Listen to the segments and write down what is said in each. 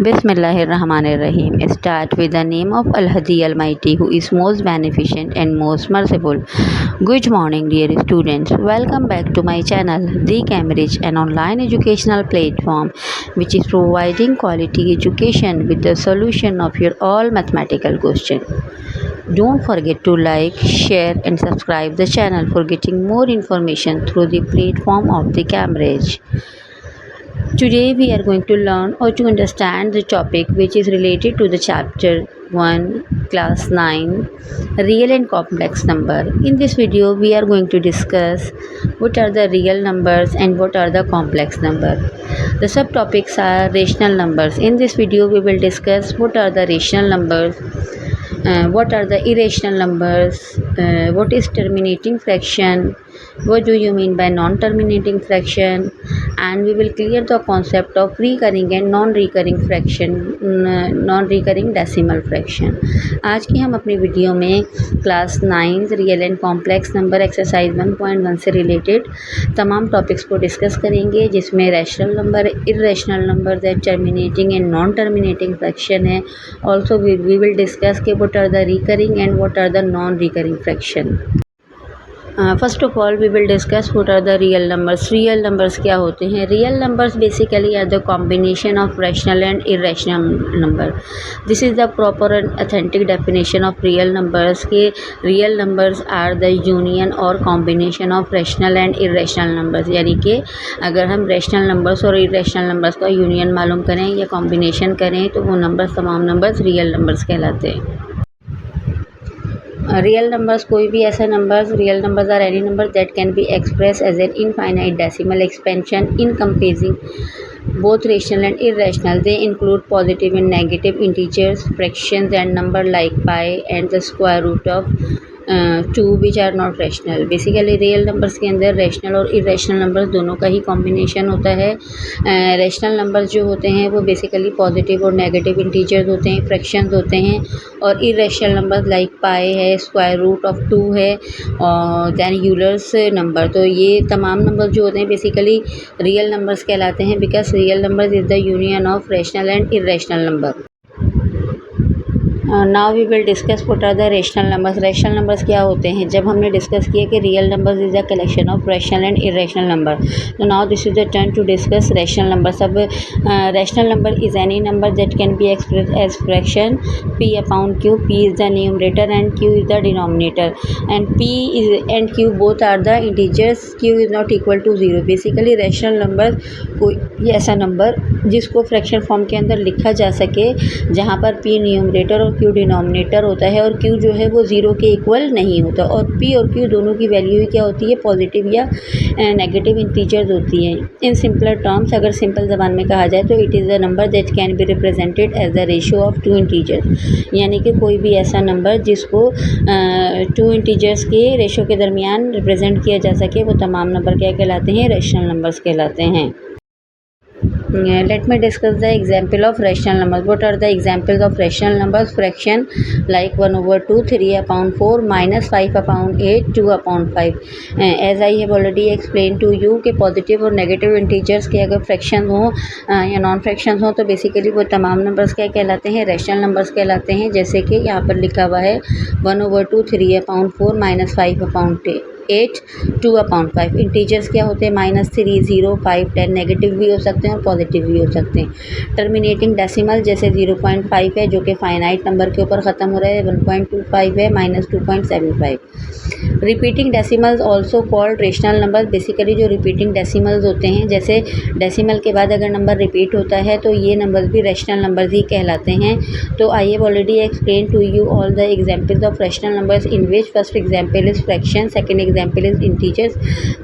Bismillahirrahmanirrahim. Start with the name of Al-Hadi Almighty, who is most beneficent and most merciful. Good morning, dear students. Welcome back to my channel, The Cambridge, an online educational platform which is providing quality education with the solution of your all mathematical questions. Don't forget to like, share and subscribe the channel for getting more information through the platform of The Cambridge. Today we are going to learn or to understand the topic which is related to the chapter 1 class 9 real and complex number. In this video we are going to discuss what are the real numbers and what are the complex number. The subtopics are rational numbers. In this video we will discuss what are the rational numbers, what are the irrational numbers, what is terminating fraction, what do you mean by non-terminating fraction, and we will clear the concept of recurring and non-recurring fraction, non-recurring decimal fraction. आज की हम अपनी video में class 9 real and complex number exercise 1.1 से related तमाम topics को discuss करेंगे, जिसमें rational number, irrational number, that terminating and non terminating fraction है. ऑल्सो वी विल डिस्कस के what are the recurring and what are the non-recurring fraction. First of all we will discuss what are the real numbers. Real numbers क्या होते हैं? Real numbers basically are the combination of rational and irrational number. This is the proper and authentic definition of real numbers के real numbers are the union or combination of rational and irrational numbers. यानी कि अगर हम rational numbers और irrational numbers का union मालूम करें या combination करें तो वो numbers, तमाम numbers real numbers कहलाते हैं. रियल नंबर्स कोई भी ऐसा numbers, real numbers are any number that can be express as an infinite decimal expansion encompassing both rational and irrational. They include positive and negative integers, fractions and number like pi and the square root of 2 which are not rational. Basically real numbers के अंदर rational और irrational numbers दोनों का ही combination होता है. Rational numbers जो होते हैं वो बेसिकली पॉजिटिव और नेगेटिव इंटीजर्स होते हैं, फ्रैक्शंस होते हैं. और इरेशनल नंबर्स लाइक पाई है, स्क्वायर रूट ऑफ 2 है और दैन यूलर्स नंबर. तो ये तमाम नंबर्स जो होते हैं बेसिकली रियल नंबर्स कहलाते हैं, because real numbers is the union of rational and irrational number. Now we will discuss what are the rational numbers. Rational numbers क्या होते हैं? जब हमने डिस्कस किया कि real numbers is the collection of rational and irrational number, तो now this is the turn to discuss rational numbers. अब rational number is any number that can be express as fraction p upon q. p is the numerator and q is the denominator, and p is and q both are the integers. q is not equal to 0. Basically rational number कोई ऐसा number जिसको fraction form के अंदर लिखा जा सके जहाँ पर p न्यूमरेटर और q डिनोमिनेटर होता है और q जो है वो 0 के इक्वल नहीं होता. और p और q दोनों की वैल्यू ही क्या होती है? पॉजिटिव या नेगेटिव इंटीजर्स होती हैं. इन सिंपलर टर्म्स, अगर सिंपल ज़बान में कहा जाए तो it is the number that can be represented as the ratio of 2 integers. यानी कि कोई भी ऐसा नंबर जिसको 2 इंटीजर्स के रेशियो के दरमियान रिप्रेजेंट किया जा सके वो तमाम नंबर क्या कहलाते हैं? रेशनल नंबर्स कहलाते हैं. Let me discuss the example of rational numbers. What are the examples of rational numbers? Fraction like 1/2, 3/4, -5/8, 2/5. As I have already explained to you कि पॉजिटिव और नेगेटिव इंटीजर्स के अगर फ्रैक्शन हो या नॉन फ्रैक्शन हो तो बेसिकली वो तमाम नंबर्स क्या कहलाते हैं? रेशनल नंबर्स कहलाते हैं. जैसे कि यहाँ पर लिखा हुआ है 1/2, 3/4, -5/8, 2/5. इंटीजर्स क्या होते हैं? -3, 0, 5, 10. नेगेटिव भी हो सकते हैं और पॉजिटिव भी हो सकते हैं. टर्मिनेटिंग डेसिमल जैसे 0.5 है जो कि फाइनाइट नंबर के ऊपर ख़त्म हो रहा है, 1.25 है, -2.75. Repeating decimals also called rational number. Basically जो रिपीटिंग डेसिमल्स होते हैं, जैसे डेसिमल के बाद अगर नंबर रिपीट होता है तो ये नंबर्स भी रेशनल नंबर्स ही कहलाते हैं. तो I have already explain to you all the examples of rational numbers in which first example is fraction, second example is integers,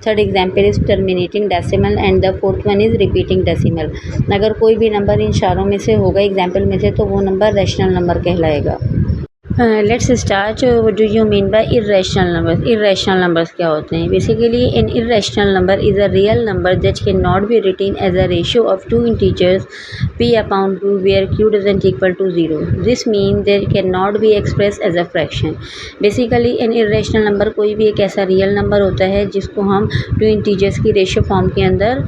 third example is terminating decimal and the fourth one is repeating decimal. अगर कोई भी number in चारों में से होगा example में से तो वो नंबर रैशनल नंबर कहलाएगा. Let's start. What do you mean by irrational numbers? Irrational numbers क्या होते हैं? Basically an irrational number is a real number that can not be written as a ratio of 2 integers p upon q where q doesn't equal to 0. This means they cannot be expressed as a fraction. Basically an irrational number कोई भी एक ऐसा real number होता है जिसको हम two integers की ratio form के अंदर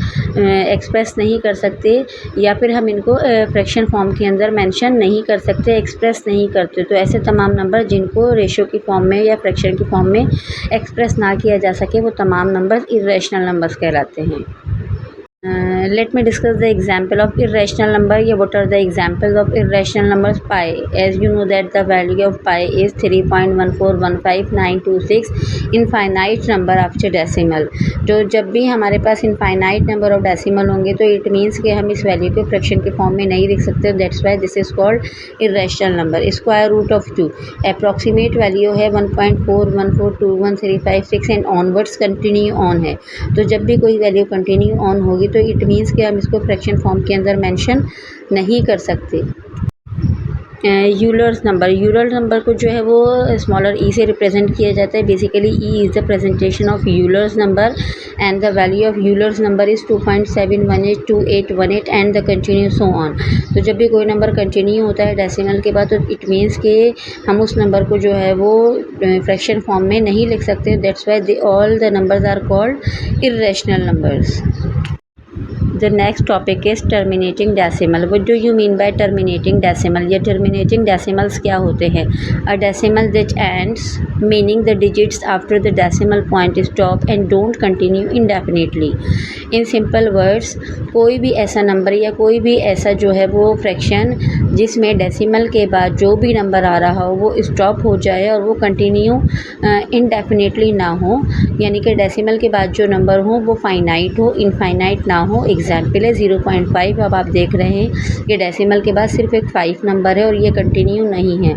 एक्सप्रेस नहीं कर सकते, या फिर हम इनको फ्रैक्शन फॉर्म के अंदर मेंशन नहीं कर सकते, एक्सप्रेस नहीं करते। तो ऐसे तमाम नंबर जिनको रेशियो की फॉर्म में या फ्रैक्शन की फॉर्म में एक्सप्रेस ना किया जा सके वो तमाम नंबर इर्रेशनल नंबर्स कहलाते हैं। Let me discuss the example of irrational number. What are the examples of irrational numbers? Pi. As you know that the value of pi is 3.1415926 infinite number after decimal. जो जब भी हमारे पास infinite number of decimal होंगे तो it means कि हम इस value को फ्रैक्शन के फॉर्म में नहीं लिख सकते। That's why this is called irrational number. Square root of 2 approximate value है 1.41421356 एंड ऑनवर्ड्स कंटिन्यू ऑन है। तो जब भी कोई वैल्यू कंटिन्यू ऑन होगी तो इट मीन्स कि हम इसको फ्रैक्शन फॉर्म के अंदर मेंशन नहीं कर सकते। यूलर्स नंबर को जो है वो स्मॉलर ई से रिप्रेजेंट किया जाता है। Basically E is the presentation of Euler's number and the value of Euler's number is 2.7182818 and the continue so on. तो जब भी कोई नंबर कंटिन्यू होता है डेसिमल के बाद तो इट मीन्स कि हम उस नंबर को जो है वो फ्रैक्शन फॉर्म में नहीं लिख सकते। That's why all the numbers are called irrational numbers. The next topic is terminating decimal. What do you mean by terminating decimal? ये terminating decimals क्या होते हैं? A decimal that ends, meaning the digits after the decimal point stop and don't continue indefinitely. In simple words, कोई भी ऐसा number या कोई भी ऐसा जो है वो फ्रैक्शन जिसमें डेसिमल के बाद जो भी नंबर आ रहा हो वो स्टॉप हो जाए और वो कंटिन्यू इनडेफिनेटली ना हो, यानी कि डेसिमल के बाद जो नंबर हो वो फाइनाइट हो, इनफाइनाइट ना हो। एग्जाम्पल है 0.5। अब आप देख रहे हैं कि डेसिमल के बाद सिर्फ एक 5 नंबर है और ये कंटिन्यू नहीं है।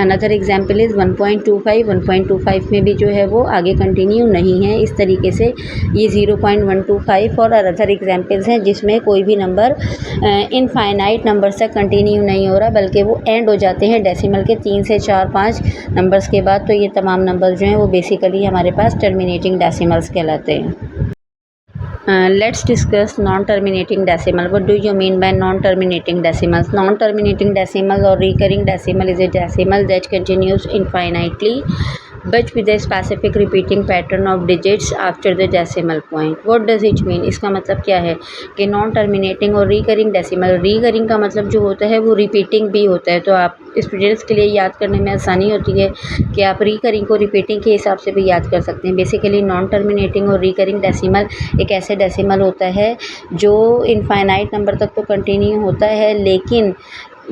Another example is 1.25। 1.25 में भी जो है वो आगे कंटिन्यू नहीं है। इस तरीके से ये 0.125 और अदर एग्जाम्पल्स हैं जिसमें कोई भी नंबर इनफाइनाइट नंबर से कंटिन्यू नहीं हो रहा बल्कि वो एंड हो जाते हैं डेसिमल के 3 से 4 5 नंबर्स के बाद। तो ये तमाम नंबर जो हैं वो बेसिकली हमारे पास टर्मिनेटिंग डेसिमल्स कहलाते हैं। Let's discuss non-terminating decimal. What do you mean by non-terminating decimals? Non-terminating decimal or recurring decimal is a decimal that continues infinitely but with a specific repeating pattern of digits after the decimal point. What does it mean? इसका मतलब क्या है कि non terminating और recurring decimal. Recurring का मतलब जो होता है वो रिपीटिंग भी होता है। तो आप स्टूडेंट्स के लिए याद करने में आसानी होती है कि आप रिकरिंग को रिपीटिंग के हिसाब से भी याद कर सकते हैं। बेसिकली नॉन टर्मिनेटिंग और रिकरिंग डेसिमल एक ऐसे डेसिमल होता है जो इनफाइनाइट नंबर तक तो कंटिन्यू होता है, लेकिन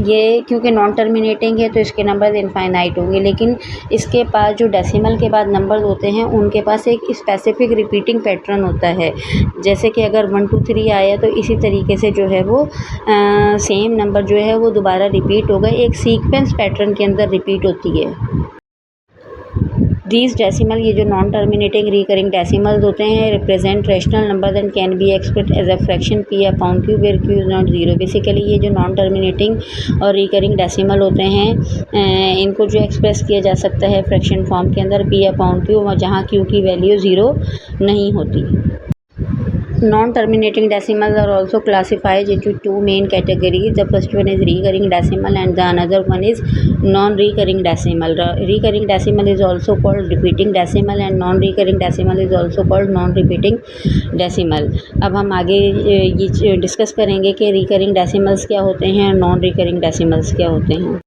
ये क्योंकि नॉन टर्मिनेटिंग है तो इसके नंबर इनफाइनाइट होंगे, लेकिन इसके पास जो डेसिमल के बाद नंबर होते हैं उनके पास एक स्पेसिफिक रिपीटिंग पैटर्न होता है। जैसे कि अगर 1 2 3 आया तो इसी तरीके से जो है वो सेम नंबर जो है वो दोबारा रिपीट होगा, एक सीक्वेंस पैटर्न के अंदर रिपीट होती है। दीज डेसिमल, ये जो नॉन टर्मिनेटिंग रिकरिंग डेसिमल्स होते हैं, represent rational number and can be expressed as a fraction p upon q where q is not zero. Basically ये जो नॉन टर्मिनेटिंग और रिकरिंग डेसिमल होते हैं इनको जो एक्सप्रेस किया जा सकता है फ्रैक्शन फॉर्म के अंदर p अपॉन q, जहाँ q की वैल्यू 0 नहीं होती। Non-terminating decimals are also classified into two main categories. The first one is recurring decimal and the another one is non-recurring decimal. Recurring decimal is also called repeating decimal and non-recurring decimal is also called non-repeating decimal. अब हम आगे ये discuss करेंगे कि recurring decimals क्या होते हैं और non-recurring decimals क्या होते हैं।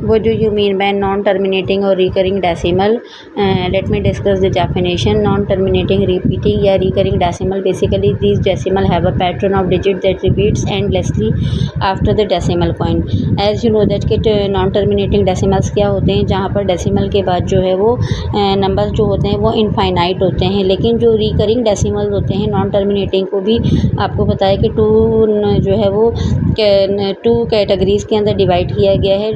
What do you mean by non-terminating or recurring decimal? Let me discuss the definition. Non-terminating, repeating या recurring decimal. Basically, these decimal have a pattern of digit that repeats endlessly after the decimal point. As you know that कि non-terminating decimals क्या होते हैं, जहाँ पर decimal के बाद जो है वो numbers जो होते हैं वो infinite होते हैं, लेकिन जो recurring decimal होते हैं non-terminating को भी आपको पता है कि जो है वो 2 कैटेगरीज़ के अंदर डिवाइड किया गया है,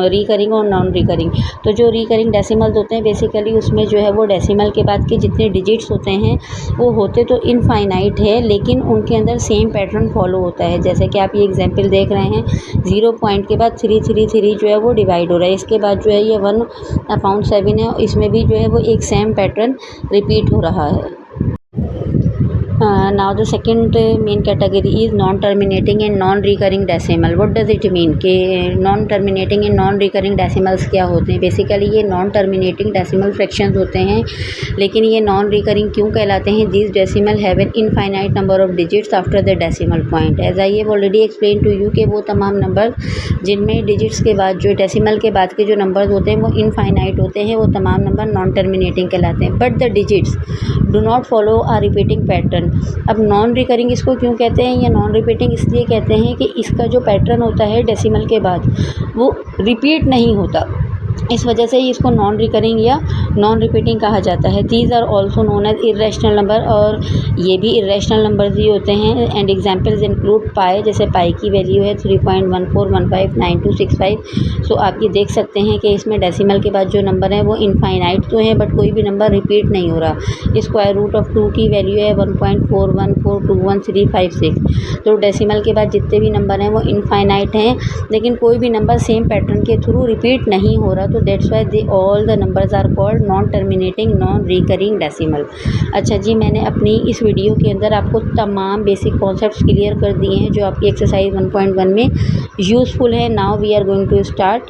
रिकरिंग और नॉन रिकरिंग। तो जो रिकरिंग डेसिमल्स होते हैं बेसिकली उसमें जो है वो डेसिमल के बाद के जितने डिजिट्स होते हैं वो होते तो इनफाइनाइट है, लेकिन उनके अंदर सेम पैटर्न फॉलो होता है। जैसे कि आप ये एग्जांपल देख रहे हैं, 0 पॉइंट के बाद 333 जो है वो डिवाइड हो रहा है, इसके बाद जो है ये 1/7 है, इसमें भी जो है वो एक सेम पैटर्न रिपीट हो रहा है। Now the second main category is non terminating and non recurring decimal. What does it mean कि non terminating and non recurring decimals क्या होते हैं। बेसिकली ये नॉन टर्मिनेटिंग डेसिमल फ्रैक्शंस होते हैं, लेकिन ये नॉन रिकरिंग क्यों कहलाते हैं। This decimal have an infinite number of digits after the decimal point. As I have already explain to you कि वो तमाम नंबर जिनमें डिजिट्स के बाद जो डेसिमल के बाद के जो नंबर्स होते हैं वो इनफाइनाइट होते हैं, वो तमाम नंबर नॉन टर्मिनेटिंग कहलाते हैं। But the digits do not follow a repeating pattern. अब नॉन रिकरिंग इसको क्यों कहते हैं या नॉन रिपीटिंग इसलिए कहते हैं कि इसका जो पैटर्न होता है डेसिमल के बाद वो रिपीट नहीं होता, इस वजह से ही इसको नॉन रिकरिंग या नॉन रिपीटिंग कहा जाता है। These are also known as irrational number, और ये भी इर्रेशनल नंबर्स ही होते हैं। एंड एग्जाम्पल्स इंक्लूड पाई, जैसे पाई की वैल्यू है 3.14159265। सो आप ये देख सकते हैं कि इसमें डेसिमल के बाद जो नंबर है वो इनफाइनाइट तो है, बट कोई भी नंबर रिपीट नहीं हो रहा। स्क्वायर रूट ऑफ 2 की वैल्यू है 1.41421356। तो डेसिमल के बाद जितने भी नंबर हैं वो इनफाइनाइट हैं, लेकिन कोई भी नंबर सेम पैटर्न के थ्रू रिपीट नहीं हो रहा, तो that's why they all the numbers are called non terminating non recurring decimal. अच्छा जी, मैंने अपनी इस वीडियो के अंदर आपको तमाम बेसिक कॉन्सेप्ट्स क्लियर कर दिए हैं जो आपकी एक्सरसाइज 1.1 में यूज़फुल है। Now we are going to start.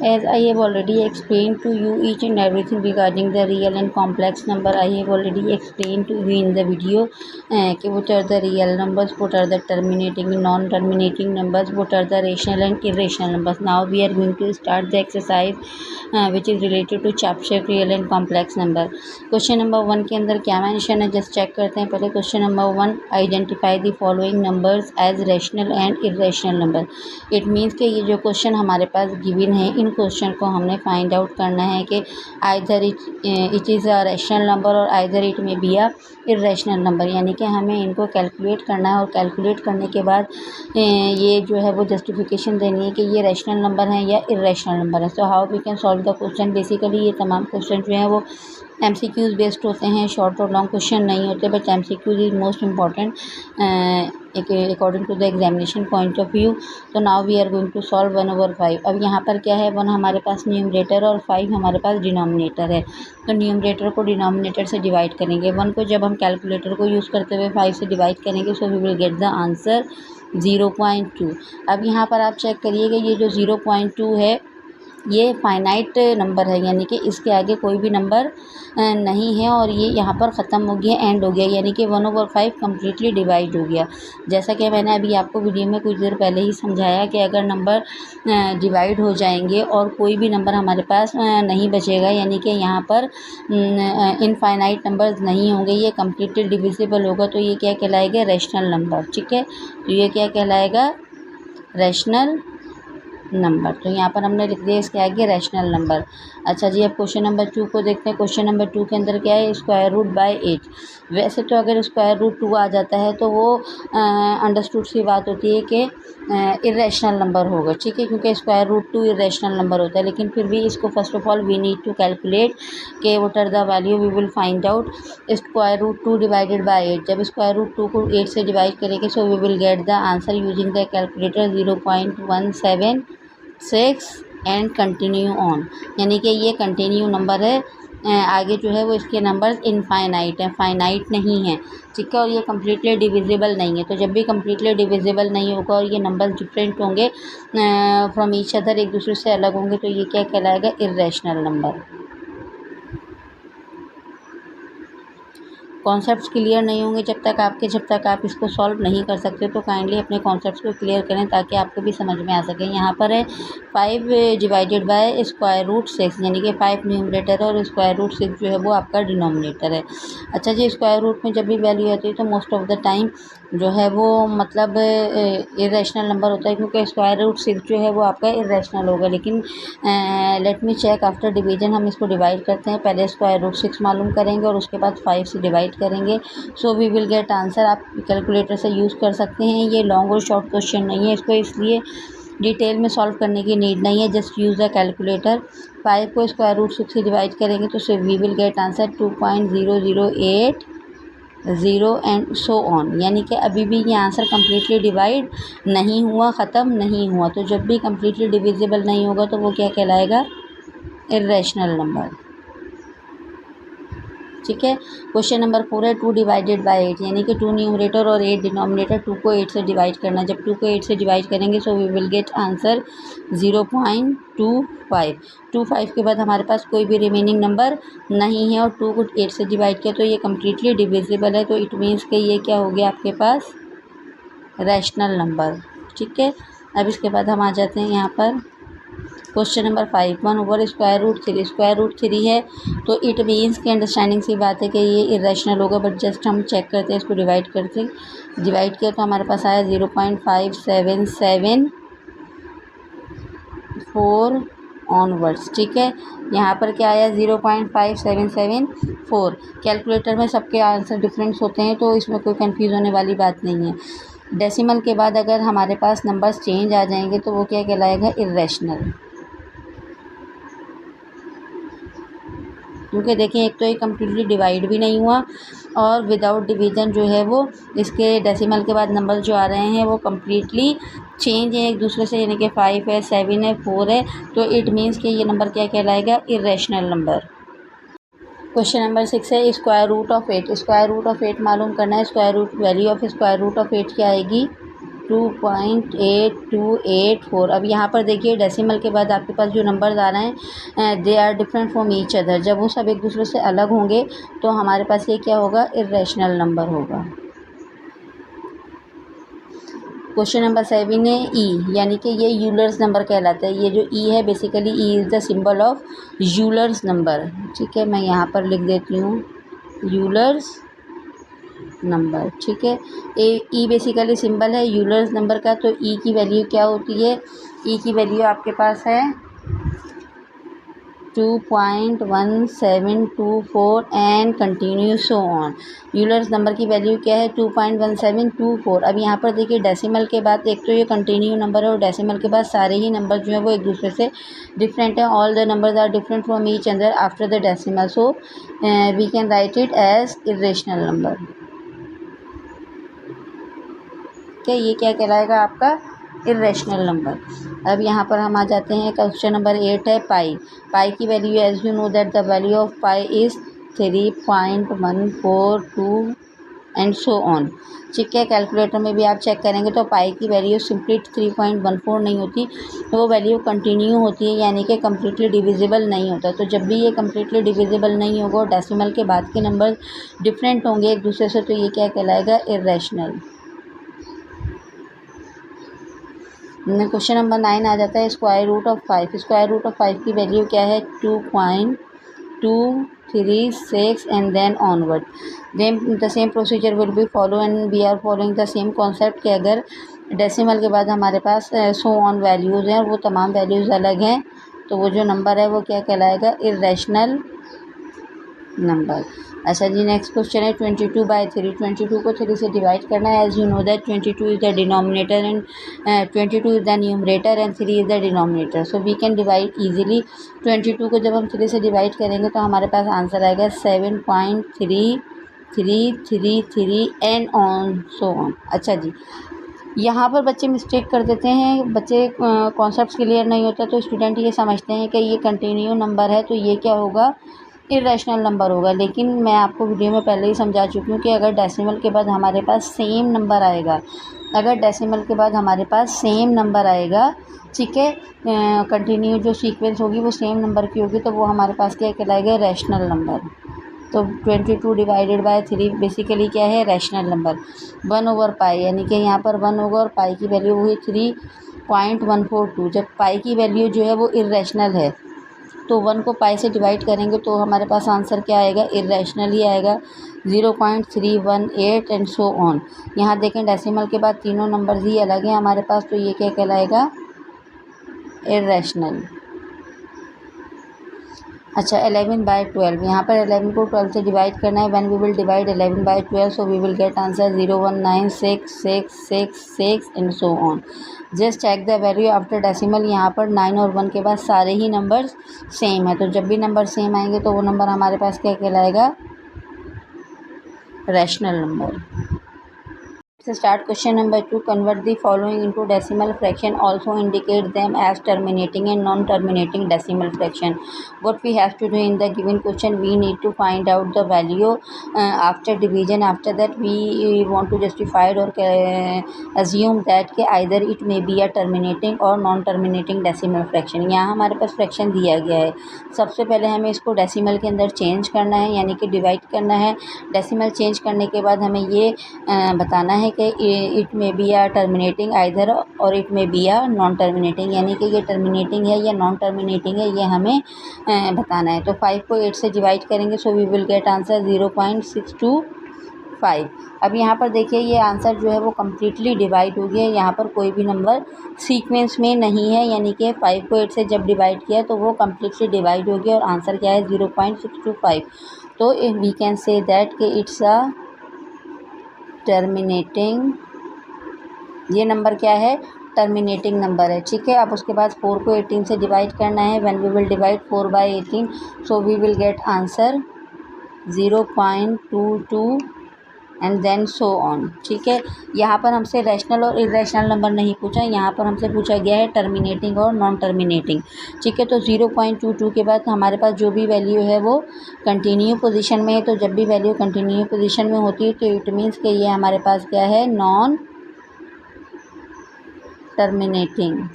As I have already explained to you each and everything regarding the real and complex number, I have already explained to you in the video कि what are the real numbers, what are the terminating and non-terminating numbers, what are the rational and irrational numbers. Now we are going to start the exercise which is related to chapter real and complex number. Question number 1 के अंदर क्या mention है just check करते हैं पहले। Question number 1, identify the following numbers as rational and irrational number. It means कि ये जो क्वेश्चन हमारे पास गिवन है, इन क्वेश्चन को हमने फाइंड आउट करना है कि either it is a rational number और आइदर इट में बी अ इरेशनल नंबर, यानी कि हमें इनको कैलकुलेट करना है और कैलकुलेट करने के बाद ये जो है वो जस्टिफिकेशन देनी है कि ये रैशनल नंबर है या इरेशनल नंबर है। So how we can solve the question. Basically ये तमाम क्वेश्चन जो हैं वो MCQs बेस्ड होते हैं, शॉर्ट और लॉन्ग क्वेश्चन नहीं होते, but MCQs is most important according to the examination point of view. तो now we are going to solve 1/5। अब यहाँ पर क्या है, 1 हमारे पास न्यूमरेटर और 5 हमारे पास डिनोमिनेटर है। तो न्यूमरेटर को डिनोमिनेटर से डिवाइड करेंगे। 1 को जब हम कैलकुलेटर को यूज़ करते हुए 5 से डिवाइड करेंगे, so we will get the answer 0.2। अब यहाँ पर आप चेक करिएगा, ये जो 0.2 है ये फाइनाइट नंबर है, यानी कि इसके आगे कोई भी नंबर नहीं है और ये यहाँ पर ख़त्म हो गया, एंड हो गया, यानी कि 1/5 कम्प्लीटली डिवाइड हो गया। जैसा कि मैंने अभी आपको वीडियो में कुछ देर पहले ही समझाया कि अगर नंबर डिवाइड हो जाएंगे और कोई भी नंबर हमारे पास नहीं बचेगा, यानी कि यहाँ पर इनफाइनाइट नंबर्स नहीं होंगे, ये कम्प्लीटली डिविजिबल होगा, तो ये क्या कहलाएगा, रैशनल नंबर। ठीक है, तो ये क्या कहलाएगा, रैशनल नंबर। तो यहाँ पर हमने लिख दिया इसके आगे रैशनल नंबर। अच्छा जी, अब क्वेश्चन नंबर 2 को देखते हैं। क्वेश्चन नंबर 2 के अंदर क्या है, स्क्वायर रूट बाय 8। वैसे तो अगर स्क्वायर रूट 2 आ जाता है तो वो अंडरस्टूड सी बात होती है कि इरेशनल नंबर होगा, ठीक है, क्योंकि स्क्वायर रूट 2 इरेशनल नंबर होता है। लेकिन फिर भी इसको first of all we need to calculate के what are the value, we will find out square root 2 divided by 8। जब स्क्वायर रूट 2 को 8 से डिवाइड करेंगे, so we will get the answer using the calculator 0.176 and continue on, यानी कि ये continue number है। आगे जो है वो इसके नंबर्स इनफाइनाइट हैं, फाइनाइट नहीं है, ठीक है, और ये कम्प्लीटली डिविजिबल नहीं है। तो जब भी कम्प्लीटली डिविजिबल नहीं होगा और ये नंबर्स डिफरेंट होंगे फ्रॉम ईच अदर, एक दूसरे से अलग होंगे, तो ये क्या कहलाएगा, इरेशनल नंबर। कॉन्सेप्ट्स क्लियर नहीं होंगे जब तक आप इसको सॉल्व नहीं कर सकते, तो काइंडली अपने कॉन्सेप्ट्स को क्लियर करें ताकि आपको भी समझ में आ सके। यहाँ पर है 5 डिवाइडेड बाय स्क्वायर रूट 6, यानी कि 5 न्यूमरेटर और स्क्वायर रूट 6 जो है वो आपका डिनोमिनेटर है। अच्छा जी, स्क्वायर रूट में जब भी वैल्यू आती है तो मोस्ट ऑफ द टाइम जो है वो मतलब इरेशनल नंबर होता है, क्योंकि स्क्वायर रूट 6 जो है वो आपका इरेशनल होगा। लेकिन let me check, after division हम इसको डिवाइड करते हैं। पहले स्क्वायर रूट 6 मालूम करेंगे और उसके बाद 5 से डिवाइड करेंगे, so we will get answer. आप कैलकुलेटर से यूज़ कर सकते हैं, ये लॉन्ग और शॉर्ट क्वेश्चन नहीं है, इसको इसलिए डिटेल में सॉल्व करने की नीड नहीं है, जस्ट यूज़ द कैलकुलेटर। 5 को स्क्वायर रूट 6 से डिवाइड करेंगे तो so we will get answer 2.0080 and so on, यानी कि अभी भी ये आंसर कम्प्लीटली डिवाइड नहीं हुआ, ख़त्म नहीं हुआ। तो जब भी कम्प्लीटली डिविजिबल नहीं होगा तो वो क्या कहलाएगा, इरेशनल नंबर। ठीक है। क्वेश्चन नंबर 4 है 2 डिवाइडेड बाय 8, यानी कि 2 न्यूमरेटर और 8 डिनोमिनेटर। 2 को 8 से डिवाइड करना, जब 2 को 8 से डिवाइड करेंगे so we will get answer 0.25। 25 के बाद हमारे पास कोई भी रिमेनिंग नंबर नहीं है, और 2 को 8 से डिवाइड किया तो ये कम्प्लीटली डिविजिबल है, तो इट मीन्स कि ये क्या हो गया आपके पास, रैशनल नंबर। ठीक है। अब इसके बाद हम आ जाते हैं यहाँ पर क्वेश्चन नंबर 5, 1/√3। √3 है तो इट मीन्स की अंडरस्टैंडिंग सी बात है कि ये इरेशनल होगा, बट जस्ट हम चेक करते हैं, इसको डिवाइड किया तो हमारे पास आया 0.5774 ऑनवर्ड्स। ठीक है। यहाँ पर क्या आया 0.5774। कैलकुलेटर में सबके आंसर डिफरेंस होते हैं, तो इसमें कोई कंफ्यूज होने वाली बात नहीं है। डेसिमल के बाद अगर हमारे पास नंबर्स चेंज आ जाएंगे तो वो क्या कहलाएगा, इरेशनल। क्योंकि देखिए एक तो ये कम्प्लीटली डिवाइड भी नहीं हुआ, और विदाउट डिवीज़न जो है वो इसके डेसिमल के बाद नंबर जो आ रहे हैं वो कम्प्लीटली चेंज है एक दूसरे से, यानी कि 5 है, 7 है, 4 है, तो इट मीन्स कि ये नंबर क्या कहलाएगा, इरेशनल नंबर। क्वेश्चन नंबर 6 है square root of 8। Square root of 8 मालूम करना है। Square root value of square root of 8 क्या आएगी, 2.8284। अब यहाँ पर देखिए डेसिमल के बाद आपके पास जो नंबर्स आ रहे हैं they are different from each other. जब वो सब एक दूसरे से अलग होंगे तो हमारे पास ये क्या होगा, इरेशनल नंबर होगा। क्वेश्चन नंबर 7 है ई, यानी कि ये यूलर्स नंबर कहलाता है। ये जो ई है basically E is the symbol of Euler's number. ठीक है, मैं यहाँ पर लिख देती हूँ यूलर्स नंबर। ठीक है, ई बेसिकली सिंबल है यूलर्स नंबर का, तो ई की वैल्यू क्या होती है, ई की वैल्यू आपके पास है 2.1724 and continue so on. Euler's number की वैल्यू क्या है, 2.1724। अब यहाँ पर देखिए डेसिमल के बाद एक तो ये कंटिन्यू नंबर है, और डेसिमल के बाद सारे ही नंबर जो है वो एक दूसरे से डिफरेंट है। All the numbers are different from each other after the decimal, so we can write it as irrational number. क्या ये क्या कहलाएगा आपका, इरेशनल नंबर। अब यहाँ पर हम आ जाते हैं क्वेश्चन नंबर 8 है पाई की वैल्यू, as you know that the value of pi is 3.142 and so on. ठीक है, कैलकुलेटर में भी आप चेक करेंगे तो पाई की वैल्यू सिंपली 3.14 नहीं होती, वो वैल्यू कंटिन्यू होती है, यानी कि कम्प्लीटली डिविजिबल नहीं होता। तो जब भी ये कम्प्लीटली डिविजिबल नहीं होगा और डेसिमल के बाद के नंबर डिफरेंट होंगे एक दूसरे से, तो ये क्या कहलाएगा, इरेशनल। क्वेश्चन नंबर 9 आ जाता है square root of 5। Square root of 5 की वैल्यू क्या है, 2.236 and then onward. Then the same procedure will be follow and we are following the same concept कि अगर डेसिमल के बाद हमारे पास सो ऑन वैल्यूज़ हैं और वो तमाम वैल्यूज़ अलग हैं, तो वो जो नंबर है वो क्या कहलाएगा, इरेशनल नंबर। अच्छा जी, नेक्स्ट क्वेश्चन है 22/3। 22 को 3 से डिवाइड करना है। As you know that 22 is the denominator and 22 is the numerator and 3 is the denominator, so we can divide easily. 22 को जब हम 3 से डिवाइड करेंगे तो हमारे पास आंसर आएगा 7.3333 एंड ऑन सो ऑन। अच्छा जी, यहाँ पर बच्चे मिस्टेक कर देते हैं, बच्चे कॉन्सेप्ट्स क्लियर नहीं होता, तो स्टूडेंट ये समझते हैं कि ये कंटिन्यू नंबर है तो ये क्या होगा, इरेशनल नंबर होगा। लेकिन मैं आपको वीडियो में पहले ही समझा चुकी हूँ कि अगर डेसिमल के बाद हमारे पास सेम नंबर आएगा, अगर डेसिमल के बाद हमारे पास सेम नंबर आएगा, ठीक है, कंटिन्यू जो सीक्वेंस होगी वो सेम नंबर की होगी, तो वो हमारे पास क्या कहलाएगा, रैशनल नंबर। तो 22 डिवाइडेड बाय 3 बेसिकली क्या है, रैशनल नंबर। 1/पाई, यानी कि यहाँ पर 1 होगा और पाई की वैल्यू हुई 3.142। जब पाई की वैल्यू जो है वो इरेशनल है तो 1 को पाई से डिवाइड करेंगे तो हमारे पास आंसर क्या आएगा, इरेशनल ही आएगा, 0.318 एंड सो ऑन। यहाँ देखें डेसिमल के बाद तीनों नंबर ही अलग हैं हमारे पास, तो ये क्या कहलाएगा, इरेशनल। अच्छा, 11/12। यहाँ पर 11 को 12 से डिवाइड करना है। When we will divide 11/12 so we will get answer 0196666 and so on. Just check the value after decimal. यहाँ पर 9 और 1 के बाद सारे ही नंबर्स सेम है, तो जब भी नंबर सेम आएंगे तो वो नंबर हमारे पास क्या कहलाएगा, rational number. So start question number 2. Convert the following into decimal fraction. Also indicate them as terminating and non-terminating decimal fraction. What we have to do in the given question, we need to find out the value after division. After that, we want to justify it or assume that either it may be a terminating or non-terminating decimal fraction. यहाँ हमारे पास fraction दिया गया है. सबसे पहले हमें इसको decimal के अंदर change करना है, यानी कि divide करना है. decimal change करने के बाद हमें ये बताना है कि इट में बी आ टर्मिनेटिंग आइदर और इट में बी आ नॉन टर्मिनेटिंग, यानी कि ये टर्मिनेटिंग है या नॉन टर्मिनेटिंग है, ये हमें बताना है. तो 5 को 8 से डिवाइड करेंगे, so we will get answer 0.625. अब यहाँ पर देखिए ये आंसर जो है वो कम्प्लीटली डिवाइड हो गया. यहाँ पर कोई भी नंबर सीक्वेंस में नहीं है, यानी कि 5 को 8 से जब डिवाइड किया तो वो कम्प्लीटली डिवाइड हो गया और आंसर क्या है 0.625. तो वी कैन से दैट कि इट्स अ टर्मिनेटिंग, ये नंबर क्या है, टर्मिनेटिंग नंबर है. ठीक है. अब उसके बाद 4 को 18 से डिवाइड करना है. When we will divide 4 by 18, so we will get answer 0.22 and then so on. ठीक है. यहाँ पर हमसे रैशनल और इरेशनल नंबर नहीं पूछा, यहाँ पर हमसे पूछा गया है टर्मिनेटिंग और नॉन टर्मिनेटिंग. ठीक है. तो 0.22 के बाद हमारे पास जो भी वैल्यू है वो कंटिन्यू पोजीशन में है. तो जब भी वैल्यू कंटिन्यू पोजीशन में होती है तो इट मीन्स कि ये हमारे पास क्या है, नॉन टर्मिनेटिंग.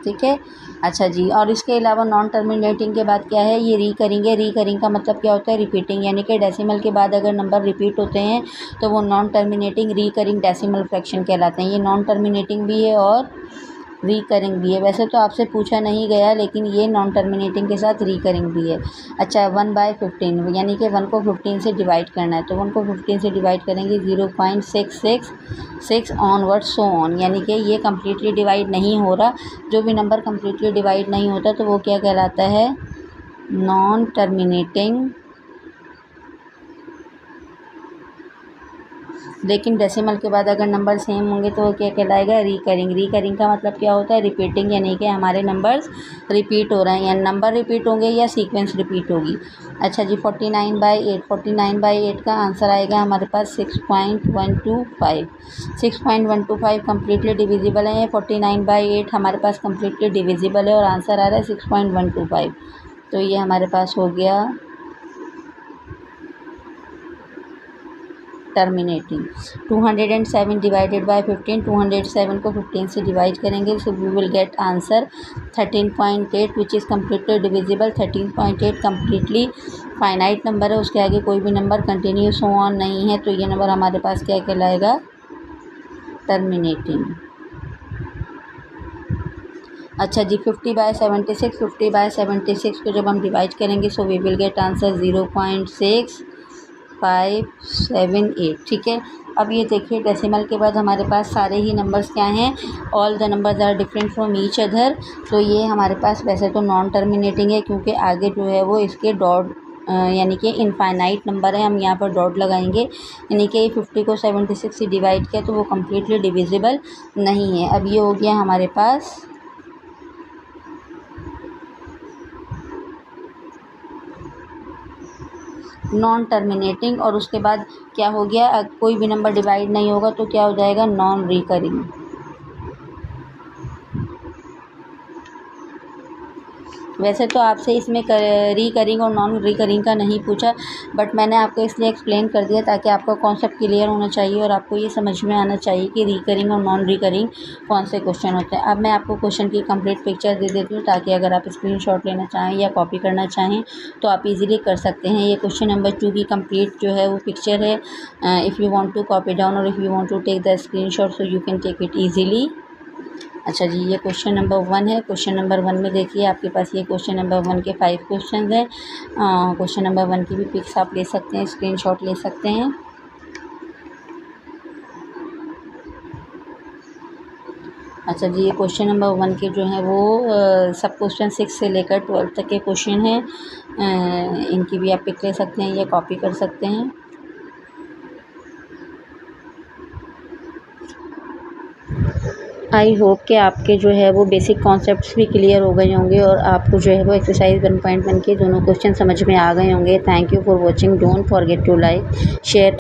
ठीक है. अच्छा जी. और इसके अलावा नॉन टर्मिनेटिंग के बाद क्या है, ये रिकरिंग है. रिकरिंग का मतलब क्या होता है, रिपीटिंग, यानी कि डेसिमल के बाद अगर नंबर रिपीट होते हैं तो वो non terminating recurring decimal fraction कहलाते हैं. ये नॉन टर्मिनेटिंग भी है और रिकरिंग भी है. वैसे तो आपसे पूछा नहीं गया, लेकिन ये नॉन टर्मिनेटिंग के साथ रिकरिंग भी है. अच्छा. 1/15, यानी कि 1 को 15 से डिवाइड करना है. तो 1 को 15 से डिवाइड करेंगे 0.666 ऑनवर्ड सो ऑन, यानी कि ये कम्प्लीटली डिवाइड नहीं हो रहा. जो भी नंबर कम्प्लीटली डिवाइड नहीं होता तो वो क्या कहलाता है, नॉन टर्मिनेटिंग. लेकिन डेसिमल के बाद अगर नंबर सेम होंगे तो क्या कहलाएगा, रिकरिंग. रिकरिंग का मतलब क्या होता है, रिपीटिंग, यानी कि हमारे नंबर्स रिपीट हो रहे हैं, या नंबर रिपीट होंगे या सीक्वेंस रिपीट होगी. अच्छा जी. 49/8. 49/8 का आंसर आएगा हमारे पास 6.125. 6.125 कम्प्लीटली डिविजिबल है. 49/8 हमारे पास कम्प्लीटली डिविजिबल है और आंसर आ रहा है 6.125. तो ये हमारे पास हो गया टर्मिनेटिंग. 207 divided by 15. 207 को 15 से डिवाइड करेंगे, so we will get answer 13.8 which is completely divisible. 13.8 completely finite number है, उसके आगे कोई भी नंबर कंटिन्यू सो ऑन नहीं है, तो ये नंबर हमारे पास क्या कहलाएगा, टर्मिनेटिंग. अच्छा जी. 50/76. 50/76 को जब हम डिवाइड करेंगे so we will get answer 0.6578. ठीक है. अब ये देखिए डेसिमल के बाद हमारे पास सारे ही नंबर्स क्या हैं, all the numbers are different from each other. तो ये हमारे पास वैसे तो नॉन टर्मिनेटिंग है, क्योंकि आगे जो है वो इसके डॉट यानी कि इनफाइनाइट नंबर है, हम यहाँ पर डॉट लगाएंगे. यानी कि 50 को 76 से डिवाइड किया तो वो कम्प्लीटली डिविजिबल नहीं है. अब ये हो गया हमारे पास नॉन टर्मिनेटिंग. और उसके बाद क्या हो गया, कोई भी नंबर डिवाइड नहीं होगा तो क्या हो जाएगा, नॉन रिकरिंग. वैसे तो आपसे इसमें रिकरिंग और नॉन रिकरिंग का नहीं पूछा, बट मैंने आपको इसलिए एक्सप्लेन कर दिया ताकि आपका कॉन्सेप्ट क्लियर होना चाहिए और आपको ये समझ में आना चाहिए कि रिकरिंग और नॉन रिकरिंग कौन से क्वेश्चन होते हैं. अब मैं आपको क्वेश्चन की कंप्लीट पिक्चर दे देती हूँ, ताकि अगर आप स्क्रीनशॉट लेना चाहें या कॉपी करना चाहें तो आप इजीली कर सकते हैं. ये क्वेश्चन नंबर 2 की कंप्लीट जो है वो पिक्चर है. If you want to copy down और if you want to take the screenshot so you can take it easily. अच्छा जी. ये क्वेश्चन नंबर 1 है. क्वेश्चन नंबर 1 में देखिए आपके पास ये क्वेश्चन नंबर 1 के 5 क्वेश्चन हैं. क्वेश्चन नंबर 1 की भी पिक्स आप ले सकते हैं, स्क्रीनशॉट ले सकते हैं. अच्छा जी. ये क्वेश्चन नंबर 1 के जो हैं वो सब क्वेश्चन 6 से लेकर 12 तक के क्वेश्चन हैं. इनकी भी आप पिक ले सकते हैं या कॉपी कर सकते हैं. आई होप कि आपके जो है वो बेसिक कॉन्सेप्ट्स भी क्लियर हो गए होंगे और आपको जो है वो एक्सरसाइज 1.1 के दोनों क्वेश्चन समझ में आ गए होंगे. Thank you for watching. Don't forget to like, share.